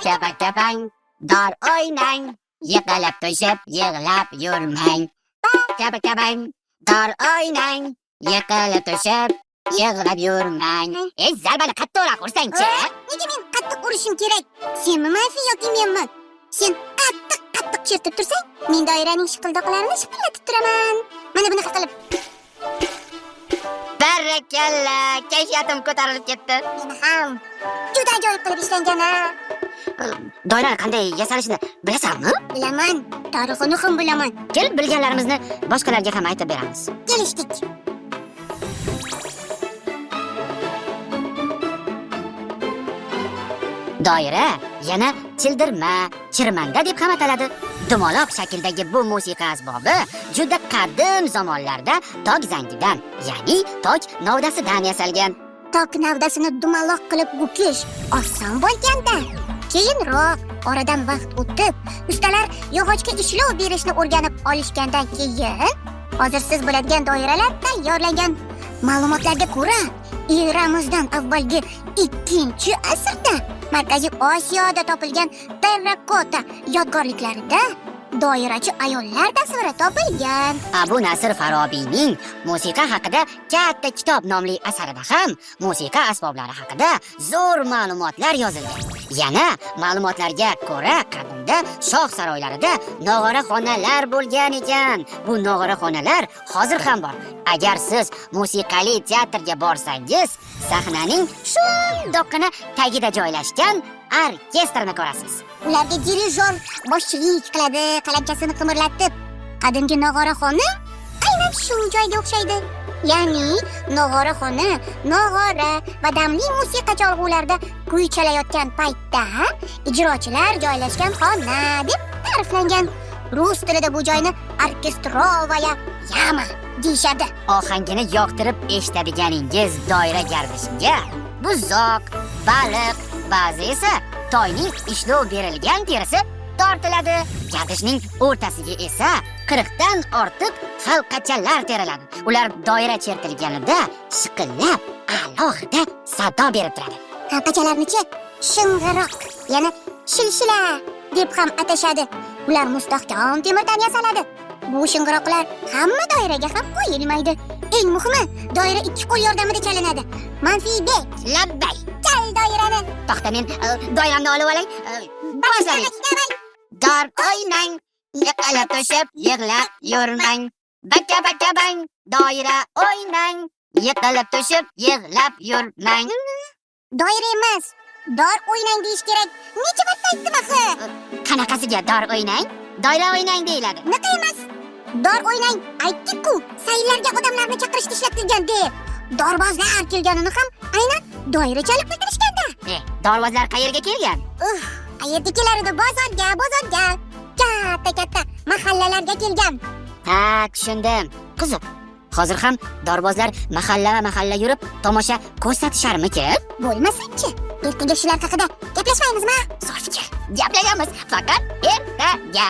Baka bang, dor o'ynang, yiqilib to'shib, yig'lab yurmang. Baka bang, dor o'ynang, yiqilib to'shib, yig'lab yurmang. Ey, zarbani qattiqroq ursang-chi. Nega men qattiq urishim kerak? Senmi Manfi yoki menmi? Sen qattiq chertib tursang, men doiraning shiqildoqlarini shipillatib turaman. Mana bunaqa qilib. Barakalla, kayfiyatim ko'tarilib ketdi. Meni ham juda ajoyib qilib ishlangan-a. Doirani qanday yasalishini bilasanmi? Bilaman, tarixini ham bilaman. Kel, bilganlarimizni boshqalarga ham aytib beramiz. Kelishdik. Doira yana childirma, chirmanda deb ham ataladi. Dumaloq shakldagi bu musiqa asbobi juda qadim zamonlarda tok zangidan, ya'ni tok novdasidan yasalgan. Tok navdasini dumaloq qilib gukish oson bo'lganda, keyinroq oradan vaqt o'tib, ustalar yog'ochga ishlov berishni o'rganib olishgandan keyin, hozir siz biladigan doiralar tayyorlangan. Ma'lumotlarga ko'ra, eramizdan avvalgi 2-asrda Markaziy Osiyoda topilgan terrakota yodgorliklarida doirachi ayollar tasviri topilgan. Abu Nasr Farobiyning Musiqa haqida katta kitob nomli asarida ham musiqa asboblari haqida zo'r ma'lumotlar yozilgan. Yana ma'lumotlarga ko'ra, qadimda shoh saroylarida nog'oraxonalar bo'lgan ekan. Bu nog'oraxonalar hozir ham bor. Agar siz musiqali teatrga borsangiz, sahnaning shundoqqina tagida joylashgan orkestrni ko'rasiz. Ularga dirijor boshchilik qiladi, qalamchasini qimirlatib. Qadimgi nog'oraxona aynan shu joyga o'xshaydi. Ya'ni nog'oraxona nog'ora va damli musiqa cholg'ularida kuy chalayotgan paytda ijrochilar joylashgan xona deb ta'riflangan. Rus tilida bu joyni orkestrovaya yama deyishadi. Ohangini yoqtirib eshitadiganingiz doira gardishiga buzoq, baliq, ba'zi esa toyning ishlov berilgan terisi tortiladi. Gardishning o'rtasiga esa 40 dan ortiq halqachalar teriladi. Ular doira chertilganida shiqillab, alohida sado berib turadi. Halqachalarni-chi shing'iroq, yana shilshila deb ham atashadi. Ular mustahkam temirdan yasaladi. Bu shing'iroqlar hamma doiraga ham qo'yilmaydi. Eng muhimi, doira 2 qo'l yordamida chalinadi. Manfibek, Labbay. chal doirani. To'xta, men doiramni olib olay. Boshladik. Dor o'ynang, yiqilib to'shib, yig'lab yurmang. Baka bang, doira o'ynang, yiqilib to'shib, yig'lab yurmang. Doira emas, dor o'ynang deyish kerak. Necha marta aytdim axir? Qanaqasiga dor o'ynang? Doira o'ynang deyiladi. Naqa emas. Dor o'ynang aytdik-ku, sayillarga odamlarni chaqirishda ishlatilgan deb. Dorbozlar kelganini ham aynan doira chalib qilishganda. Dorbozlar qayerga kelgan? Qayerga kelardi? Bozorga. Katta mahallalarga kelgan. Ha, tushundim. Qiziq. Hozir ham dorbozlar mahalla yurib tomosha ko'rsatisharmikin? Bo'lmasa-chi? Ertaga shular haqida gaplashmaymizmi? Zo'r fikr. Gaplashamiz, faqat ertaga.